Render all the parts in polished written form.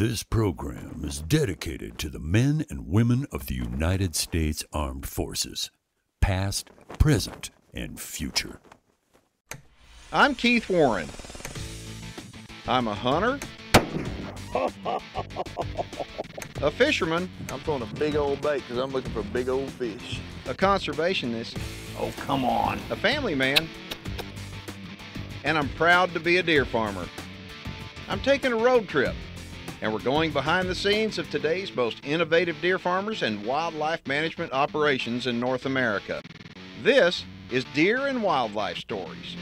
This program is dedicated to the men and women of the United States Armed Forces, past, present, and future. I'm Keith Warren. I'm a hunter, a fisherman. I'm throwing a big old bait because I'm looking for big old fish. A conservationist. Oh, come on. A family man. And I'm proud to be a deer farmer. I'm taking a road trip, and we're going behind the scenes of today's most innovative deer farmers and wildlife management operations in North America. This is Deer and Wildlife Stories.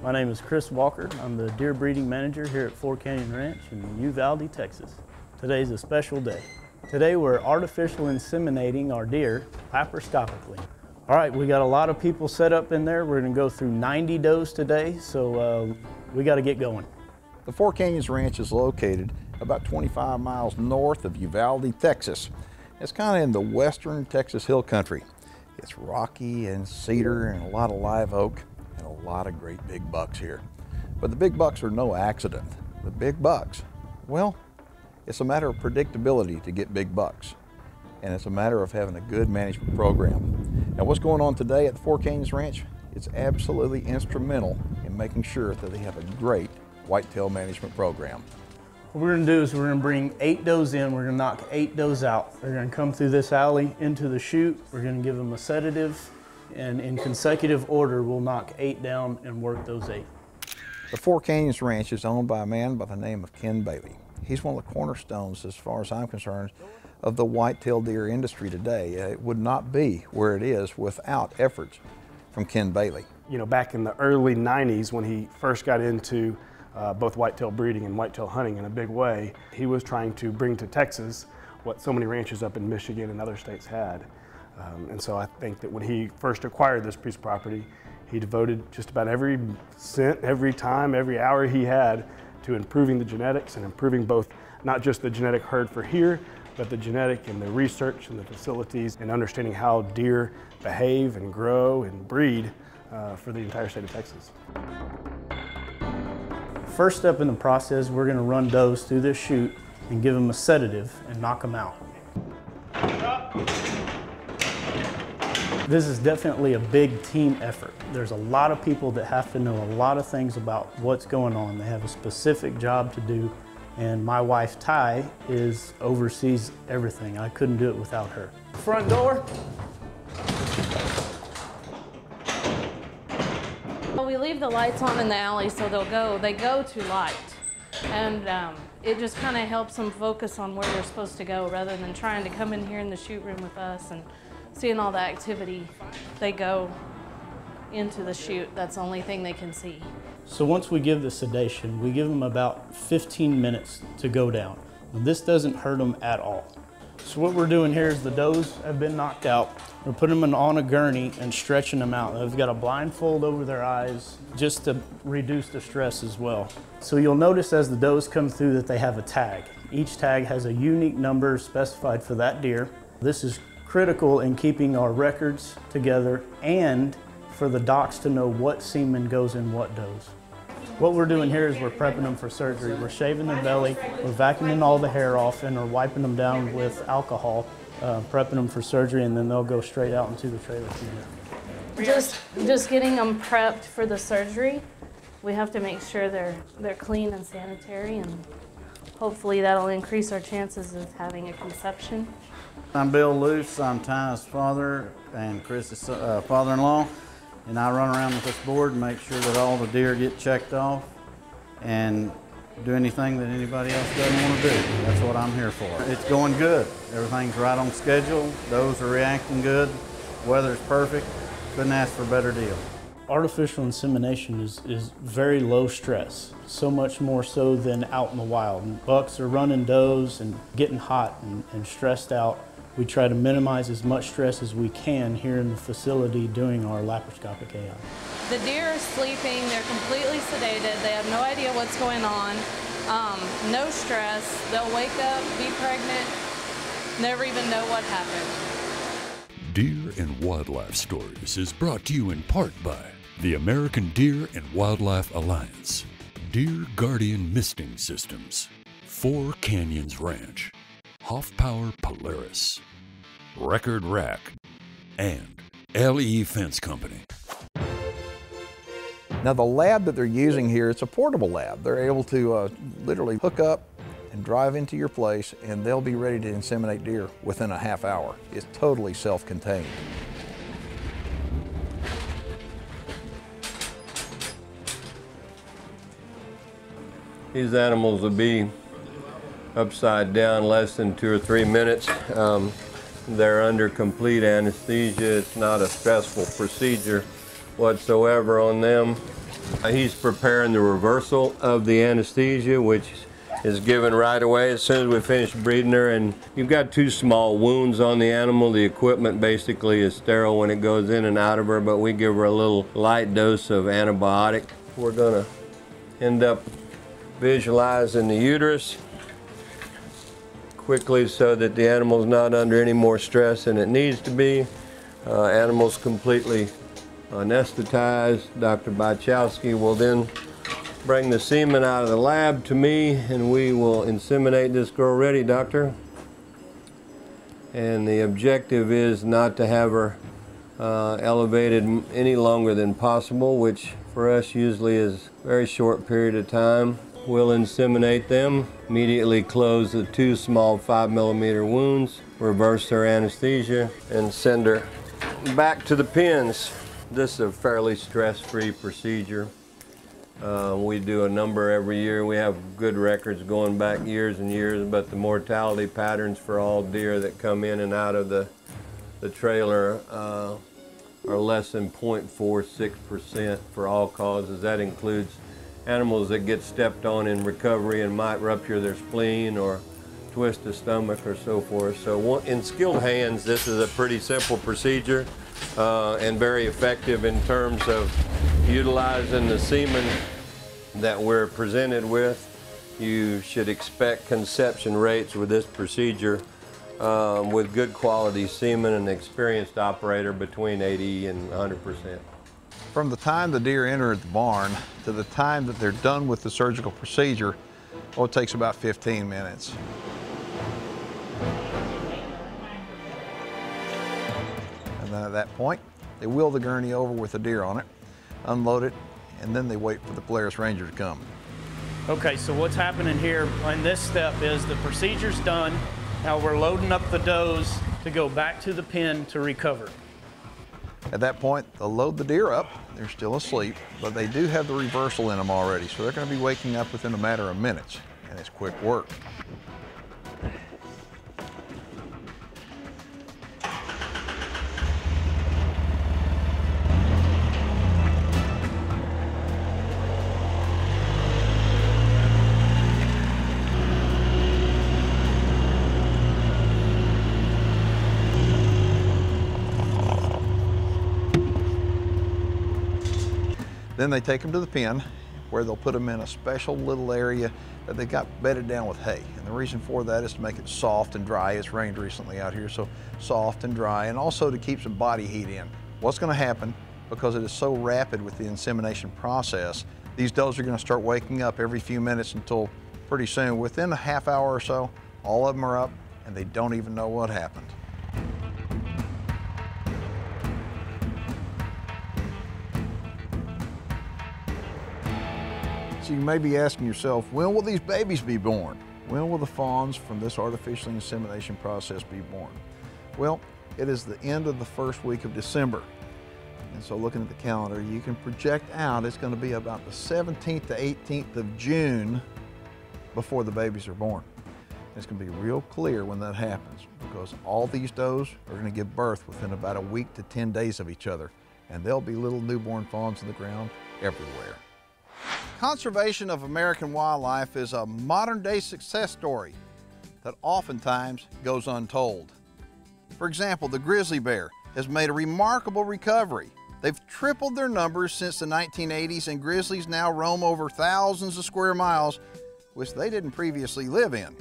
My name is Chris Walker. I'm the deer breeding manager here at Four Canyon Ranch in Uvalde, Texas. Today's a special day. Today we're artificial inseminating our deer laparoscopically. All right, we got a lot of people set up in there. We're gonna go through 90 does today, so we gotta get going. The Four Canyons Ranch is located about 25 miles north of Uvalde, Texas. It's kind of in the western Texas hill country. It's rocky and cedar and a lot of live oak and a lot of great big bucks here. But the big bucks are no accident. The big bucks, well, it's a matter of predictability to get big bucks. And it's a matter of having a good management program. Now what's going on today at the Four Canyons Ranch? It's absolutely instrumental in making sure that they have a great whitetail management program. What we're gonna do is we're gonna bring 8 does in, we're gonna knock 8 does out. They're gonna come through this alley into the chute, we're gonna give them a sedative, and in consecutive order, we'll knock 8 down and work those 8. The Four Canyons Ranch is owned by a man by the name of Ken Bailey. He's one of the cornerstones, as far as I'm concerned, of the whitetail deer industry today. It would not be where it is without efforts from Ken Bailey. You know, back in the early 90s when he first got into both whitetail breeding and whitetail hunting in a big way, he was trying to bring to Texas what so many ranches up in Michigan and other states had. And so I think that when he first acquired this piece of property, he devoted just about every cent, every time, every hour he had to improving the genetics and improving both, not just the genetic herd for here, but the genetic and the research and the facilities and understanding how deer behave and grow and breed for the entire state of Texas. First step in the process, we're gonna run does through this chute and give them a sedative and knock them out. This is definitely a big team effort. There's a lot of people that have to know a lot of things about what's going on. They have a specific job to do, and my wife, Ty, oversees everything. I couldn't do it without her. Front door. Well, we leave the lights on in the alley so they go to light. And it just kind of helps them focus on where they're supposed to go rather than trying to come in here in the shoot room with us and seeing all the activity. They go into the chute. That's the only thing they can see. So once we give the sedation, we give them about 15 minutes to go down. And this doesn't hurt them at all. So what we're doing here is the does have been knocked out. We're putting them on a gurney and stretching them out. They've got a blindfold over their eyes just to reduce the stress as well. So you'll notice as the does come through that they have a tag. Each tag has a unique number specified for that deer. This is critical in keeping our records together and for the docs to know what semen goes in what does. What we're doing here is we're prepping them for surgery. We're shaving their belly, we're vacuuming all the hair off, and we're wiping them down with alcohol, prepping them for surgery, and then they'll go straight out into the trailer. Just getting them prepped for the surgery. We have to make sure they're clean and sanitary, and hopefully that'll increase our chances of having a conception. I'm Bill Luce. I'm Ty's father and Chris's father-in-law. And I run around with this board and make sure that all the deer get checked off and do anything that anybody else doesn't want to do. That's what I'm here for. It's going good. Everything's right on schedule. Those are reacting good. Weather's perfect. Couldn't ask for a better deal. Artificial insemination is very low stress, so much more so than out in the wild. And bucks are running does and getting hot and stressed out. We try to minimize as much stress as we can here in the facility doing our laparoscopic AI. The deer are sleeping, they're completely sedated, they have no idea what's going on, no stress, they'll wake up, be pregnant, never even know what happened. Deer and Wildlife Stories is brought to you in part by the American Deer and Wildlife Alliance. Deer Guardian Misting Systems, Four Canyons Ranch, Hoff Power Polaris, Record Rack, and LE Fence Company. Now the lab that they're using here, it's a portable lab. They're able to literally hook up and drive into your place, and they'll be ready to inseminate deer within a half hour. It's totally self-contained. These animals will be upside down less than 2 or 3 minutes. They're under complete anesthesia. It's not a stressful procedure whatsoever on them. He's preparing the reversal of the anesthesia, which is given right away as soon as we finish breeding her. And you've got 2 small wounds on the animal. The equipment basically is sterile when it goes in and out of her, but we give her a little light dose of antibiotic. We're gonna end up visualizing the uterus quickly so that the animal's not under any more stress than it needs to be. Animal's completely anesthetized. Dr. Bachowski will then bring the semen out of the lab to me, and we will inseminate this girl. Ready, doctor? And the objective is not to have her elevated any longer than possible, which for us usually is a very short period of time. We'll inseminate them, immediately close the 2 small 5mm wounds, reverse her anesthesia, and send her back to the pens. This is a fairly stress-free procedure. We do a number every year. We have good records going back years and years, but the mortality patterns for all deer that come in and out of the trailer are less than 0.46% for all causes. That includes animals that get stepped on in recovery and might rupture their spleen or twist the stomach or so forth. So in skilled hands, this is a pretty simple procedure and very effective in terms of utilizing the semen that we're presented with. You should expect conception rates with this procedure with good quality semen and an experienced operator between 80 and 100%. From the time the deer enter the barn to the time that they're done with the surgical procedure, it takes about 15 minutes. And then at that point, they wheel the gurney over with the deer on it, unload it, and then they wait for the Polaris Ranger to come. Okay, so what's happening here in this step is the procedure's done. Now we're loading up the does to go back to the pen to recover. At that point, they'll load the deer up. They're still asleep, but they do have the reversal in them already, so they're going to be waking up within a matter of minutes, and it's quick work. Then they take them to the pen where they'll put them in a special little area that they got bedded down with hay. And the reason for that is to make it soft and dry. It's rained recently out here, so soft and dry, and also to keep some body heat in. What's going to happen, because it is so rapid with the insemination process, these does are going to start waking up every few minutes until pretty soon, within a half hour or so, all of them are up and they don't even know what happened. So you may be asking yourself, when will these babies be born? When will the fawns from this artificial insemination process be born? Well, it is the end of the first week of December. And so looking at the calendar, you can project out it's going to be about the 17th to 18th of June before the babies are born. And it's going to be real clear when that happens, because all these does are going to give birth within about a week to 10 days of each other. And there'll be little newborn fawns in the ground everywhere. Conservation of American wildlife is a modern-day success story that oftentimes goes untold. For example, the grizzly bear has made a remarkable recovery. They've tripled their numbers since the 1980s, and grizzlies now roam over thousands of square miles, which they didn't previously live in.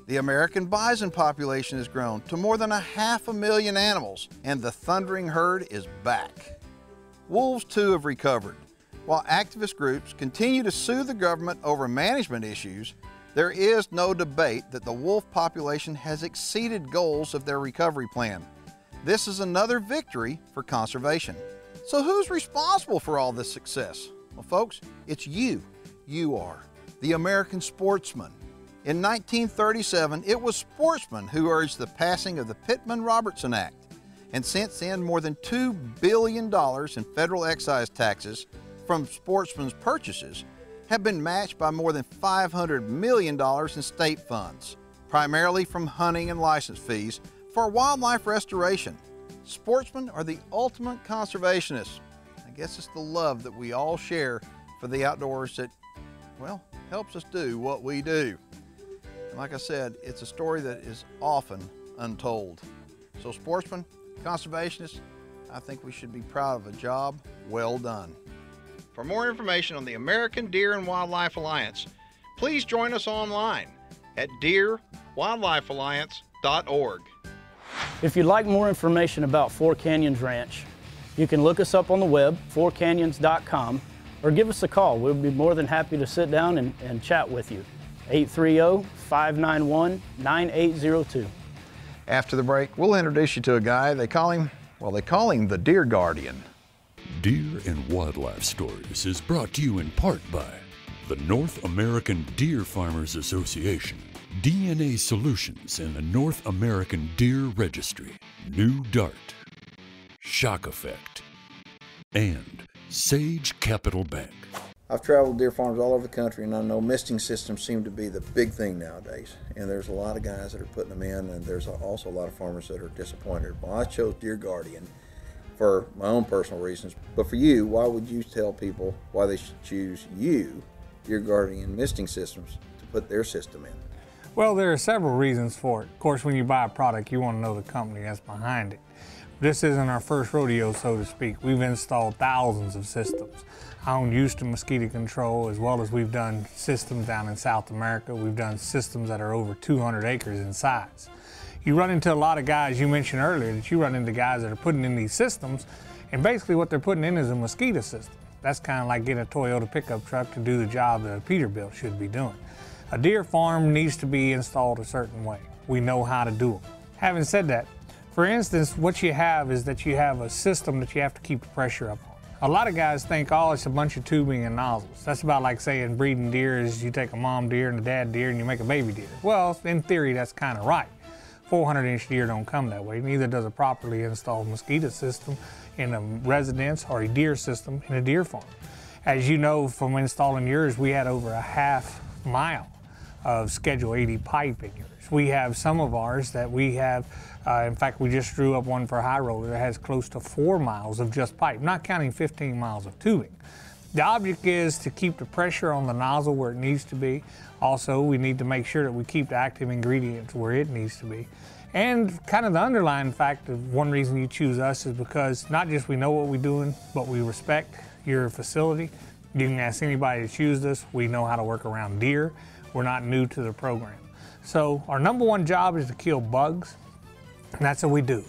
The American bison population has grown to more than 500,000 animals, and the thundering herd is back. Wolves, too, have recovered. While activist groups continue to sue the government over management issues, there is no debate that the wolf population has exceeded goals of their recovery plan. This is another victory for conservation. So who's responsible for all this success? Well, folks, it's you. You are. The American sportsman. In 1937, it was sportsmen who urged the passing of the Pittman-Robertson Act. And since then, more than $2 billion in federal excise taxes from sportsmen's purchases have been matched by more than $500 million in state funds, primarily from hunting and license fees for wildlife restoration. Sportsmen are the ultimate conservationists. I guess it's the love that we all share for the outdoors that, well, helps us do what we do. And like I said, it's a story that is often untold. So sportsmen, conservationists, I think we should be proud of a job well done. For more information on the American Deer and Wildlife Alliance, please join us online at deerwildlifealliance.org. If you'd like more information about Four Canyons Ranch, you can look us up on the web, fourcanyons.com, or give us a call. We'll be more than happy to sit down and chat with you. 830-591-9802. After the break, we'll introduce you to a guy, they call him the Deer Guardian. Deer and Wildlife Stories is brought to you in part by the North American Deer Farmers Association, DNA Solutions and the North American Deer Registry, New Dart, Shock Effect, and Sage Capital Bank. I've traveled deer farms all over the country, and I know misting systems seem to be the big thing nowadays. And there's a lot of guys that are putting them in, and there's also a lot of farmers that are disappointed. Well, I chose Deer Guardian for my own personal reasons. But for you, why would you tell people why they should choose you, Deer Guardian misting systems, to put their system in? Well, there are several reasons for it. Of course, when you buy a product, you want to know the company that's behind it. This isn't our first rodeo, so to speak. We've installed thousands of systems. I own Houston Mosquito Control, as well as we've done systems down in South America. We've done systems that are over 200 acres in size. You run into a lot of guys, you mentioned earlier, that you run into guys that are putting in these systems, and basically what they're putting in is a mosquito system. That's kind of like getting a Toyota pickup truck to do the job that a Peterbilt should be doing. A deer farm needs to be installed a certain way. We know how to do them. Having said that, for instance, what you have is that you have a system that you have to keep the pressure up on. A lot of guys think, oh, it's a bunch of tubing and nozzles. That's about like saying breeding deer is you take a mom deer and a dad deer and you make a baby deer. Well, in theory, that's kind of right. 400-inch deer don't come that way. Neither does a properly installed mosquito system in a residence or a deer system in a deer farm. As you know from installing yours, we had over a half mile of Schedule 80 pipe in yours. We have some of ours that we have, in fact, we just drew up one for a high roller that has close to 4 miles of just pipe, not counting 15 miles of tubing. The object is to keep the pressure on the nozzle where it needs to be. Also, we need to make sure that we keep the active ingredients where it needs to be. And kind of the underlying fact of one reason you choose us is because not just we know what we're doing, but we respect your facility. You can ask anybody that's used us. We know how to work around deer. We're not new to the program. So our number one job is to kill bugs. And that's what we do.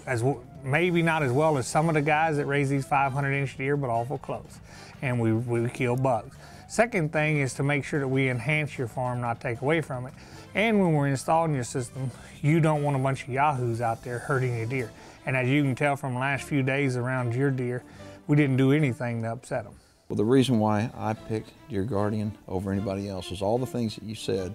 Maybe not as well as some of the guys that raise these 500-inch deer, but awful close. And we kill bugs. Second thing is to make sure that we enhance your farm, not take away from it. And when we're installing your system, you don't want a bunch of yahoos out there hurting your deer. And as you can tell from the last few days around your deer, we didn't do anything to upset them. Well, the reason why I picked Deer Guardian over anybody else is all the things that you said,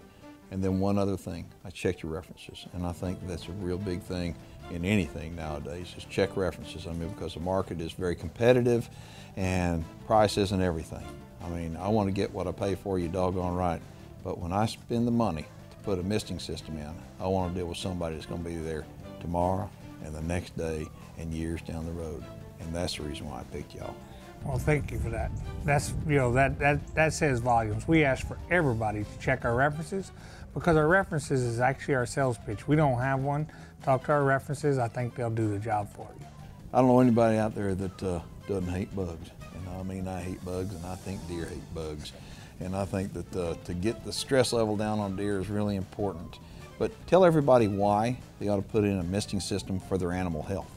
and then one other thing, I checked your references. And I think that's a real big thing in anything nowadays, is check references. I mean, because the market is very competitive and price isn't everything. I mean, I want to get what I pay for, you doggone right. But when I spend the money to put a misting system in, I want to deal with somebody that's going to be there tomorrow and the next day and years down the road. And that's the reason why I picked y'all. Well, thank you for that. That's, you know, that says volumes. We ask for everybody to check our references because our references is actually our sales pitch. We don't have one. Talk to our references. I think they'll do the job for you. I don't know anybody out there that doesn't hate bugs. And I mean, I hate bugs, and I think deer hate bugs. And I think that to get the stress level down on deer is really important. But tell everybody why they ought to put in a misting system for their animal health.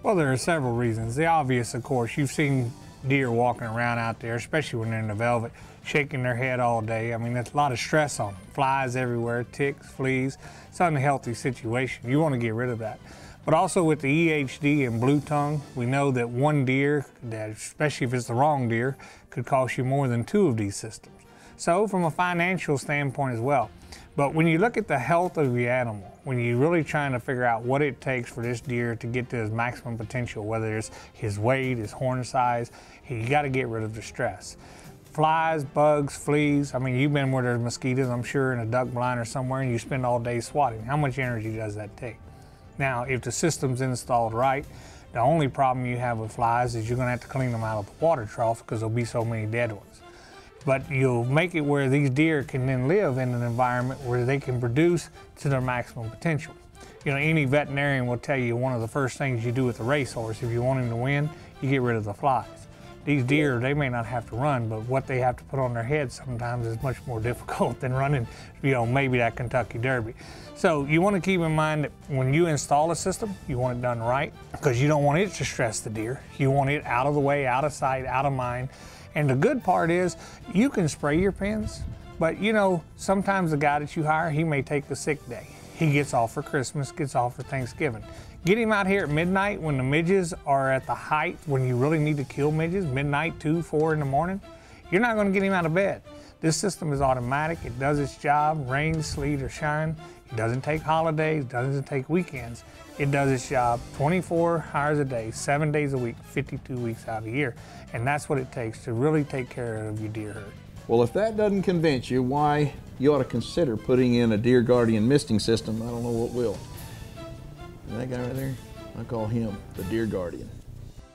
Well, there are several reasons. The obvious, of course, you've seen deer walking around out there, especially when they're in the velvet, shaking their head all day. I mean, there's a lot of stress on them. Flies everywhere, ticks, fleas. It's an unhealthy situation. You want to get rid of that. But also with the EHD and blue tongue, we know that one deer, especially if it's the wrong deer, could cost you more than 2 of these systems. So from a financial standpoint as well. But when you look at the health of the animal, when you're really trying to figure out what it takes for this deer to get to his maximum potential, whether it's his weight, his horn size, you got to get rid of the stress. Flies, bugs, fleas, I mean, you've been where there's mosquitoes, I'm sure, in a duck blind or somewhere, and you spend all day swatting. How much energy does that take? Now, if the system's installed right, the only problem you have with flies is you're going to have to clean them out of the water trough because there'll be so many dead ones. But you'll make it where these deer can then live in an environment where they can produce to their maximum potential. You know, any veterinarian will tell you one of the first things you do with a racehorse, if you want him to win, you get rid of the flies. These deer, they may not have to run, but what they have to put on their heads sometimes is much more difficult than running, you know, maybe that Kentucky Derby. So you want to keep in mind that when you install a system, you want it done right, because you don't want it to stress the deer. You want it out of the way, out of sight, out of mind. And the good part is you can spray your pens, but you know, sometimes the guy that you hire, he may take a sick day. He gets off for Christmas, gets off for Thanksgiving. Get him out here at midnight when the midges are at the height, when you really need to kill midges, midnight, 2, 4 in the morning. You're not going to get him out of bed. This system is automatic. It does its job, rain, sleet, or shine. It doesn't take holidays, doesn't take weekends. It does its job 24 hours a day, 7 days a week, 52 weeks out of the year. And that's what it takes to really take care of your deer herd. Well, if that doesn't convince you, why you ought to consider putting in a Deer Guardian misting system, I don't know what will. That guy right there, I call him the Deer Guardian.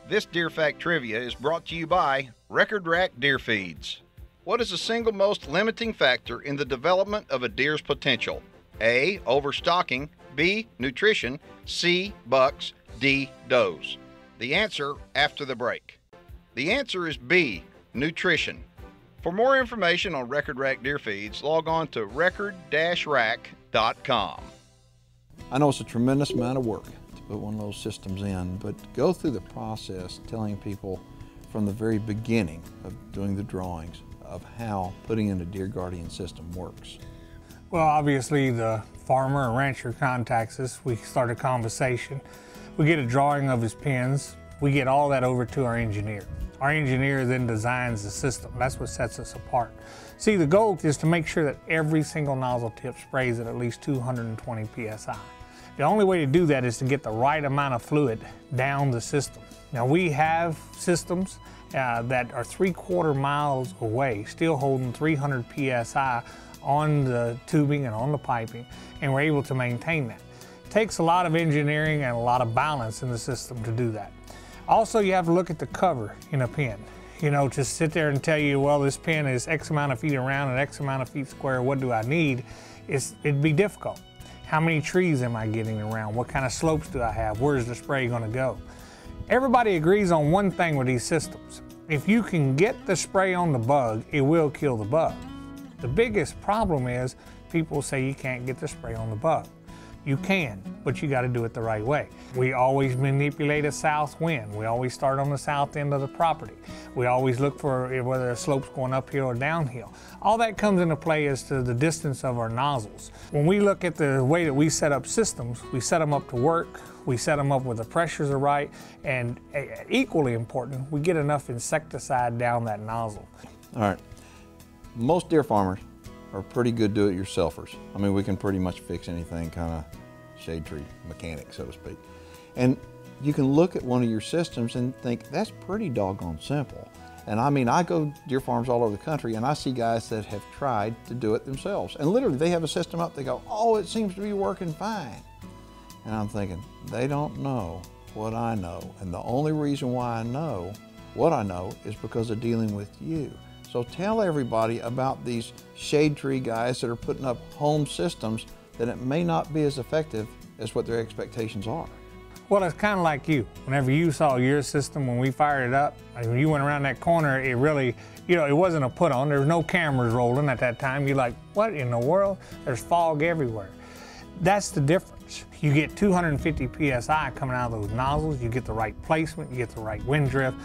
This Deer Fact Trivia is brought to you by Record Rack Deer Feeds. What is the single most limiting factor in the development of a deer's potential? A, overstocking, B, nutrition, C, bucks, D, does. The answer after the break. The answer is B, nutrition. For more information on Record Rack Deer Feeds, log on to record-rack.com. I know it's a tremendous amount of work to put one of those systems in, but go through the process telling people from the very beginning of doing the drawings of how putting in a Deer Guardian system works. Well, obviously the farmer or rancher contacts us, we start a conversation, we get a drawing of his pens, we get all that over to our engineer. Our engineer then designs the system. That's what sets us apart. See, the goal is to make sure that every single nozzle tip sprays at least 220 psi. The only way to do that is to get the right amount of fluid down the system. Now, we have systems that are 3/4 miles away, still holding 300 psi on the tubing and on the piping, and we're able to maintain that. It takes a lot of engineering and a lot of balance in the system to do that. Also, you have to look at the cover in a pen. You know, to sit there and tell you, well, this pen is X amount of feet around and X amount of feet square, what do I need? It'd be difficult. How many trees am I getting around? What kind of slopes do I have? Where's the spray gonna go? Everybody agrees on one thing with these systems. If you can get the spray on the bug, it will kill the bug. The biggest problem is people say you can't get the spray on the bug. You can, but you got to do it the right way. We always manipulate a south wind. We always start on the south end of the property. We always look for whether the slope's going uphill or downhill. All that comes into play as to the distance of our nozzles. When we look at the way that we set up systems, we set them up to work, we set them up where the pressures are right, and equally important, we get enough insecticide down that nozzle. All right, most deer farmers are pretty good do-it-yourselfers. I mean, we can pretty much fix anything, kind of shade tree mechanic, so to speak. And you can look at one of your systems and think, that's pretty doggone simple. And I mean, I go deer farms all over the country and I see guys that have tried to do it themselves. And literally, they have a system up, they go, oh, it seems to be working fine. And I'm thinking, they don't know what I know. And the only reason why I know what I know is because of dealing with you. So tell everybody about these shade tree guys that are putting up home systems that it may not be as effective as what their expectations are. Well, it's kind of like you. Whenever you saw your system, when we fired it up, when you went around that corner, it really, you know, it wasn't a put on. There was no cameras rolling at that time. You're like, what in the world? There's fog everywhere. That's the difference. You get 250 psi coming out of those nozzles, you get the right placement, you get the right wind drift,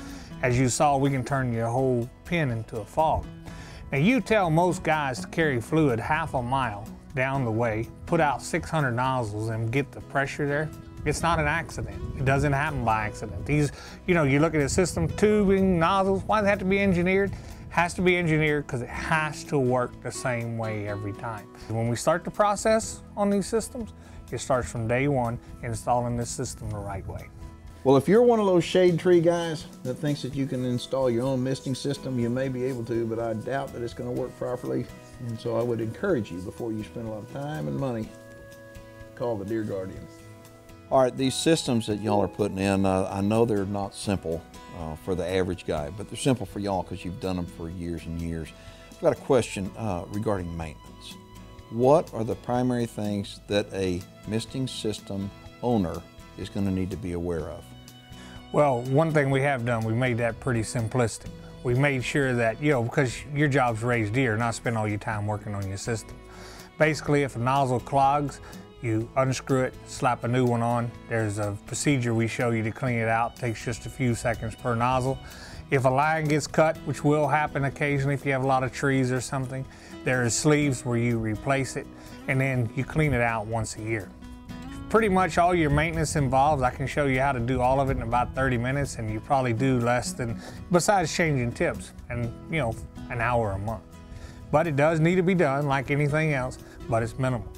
As you saw, we can turn your whole pen into a fog. Now you tell most guys to carry fluid half a mile down the way, put out 600 nozzles and get the pressure there. It's not an accident. It doesn't happen by accident. These, you look at the system, tubing, nozzles, why does it have to be engineered? It has to be engineered because it has to work the same way every time. When we start the process on these systems, it starts from day one, installing this system the right way. Well, if you're one of those shade tree guys that thinks that you can install your own misting system, you may be able to, but I doubt that it's going to work properly. And so I would encourage you, before you spend a lot of time and money, call the Deer Guardian. All right, these systems that y'all are putting in, I know they're not simple for the average guy, but they're simple for y'all because you've done them for years and years. I've got a question regarding maintenance. What are the primary things that a misting system owner is going to need to be aware of? Well, one thing we have done, we made that pretty simplistic. We made sure that, because your job's raise deer, not spend all your time working on your system. Basically, if a nozzle clogs, you unscrew it, slap a new one on. There's a procedure we show you to clean it out. It takes just a few seconds per nozzle. If a line gets cut, which will happen occasionally if you have a lot of trees or something, there are sleeves where you replace it, and then you clean it out once a year. Pretty much all your maintenance involves, I can show you how to do all of it in about 30 minutes, and you probably do less than, besides changing tips, and an hour a month. But it does need to be done like anything else, but it's minimal.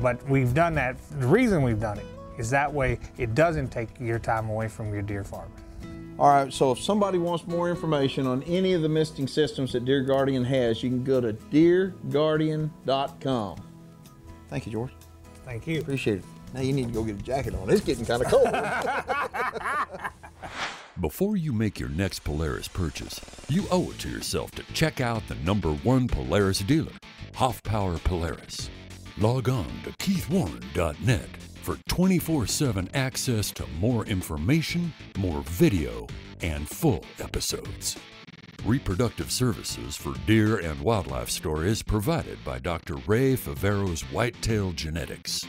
But we've done that, the reason we've done it is that way it doesn't take your time away from your deer farming. All right, so if somebody wants more information on any of the misting systems that Deer Guardian has, you can go to deerguardian.com. Thank you, George. Thank you. Appreciate it. Now you need to go get a jacket on. It's getting kind of cold. Before you make your next Polaris purchase, you owe it to yourself to check out the #1 Polaris dealer, Hoffpower Polaris. Log on to keithwarren.net for 24/7 access to more information, more video, and full episodes. Reproductive services for deer and wildlife stories provided by Dr. Ray Favero's Whitetail Genetics.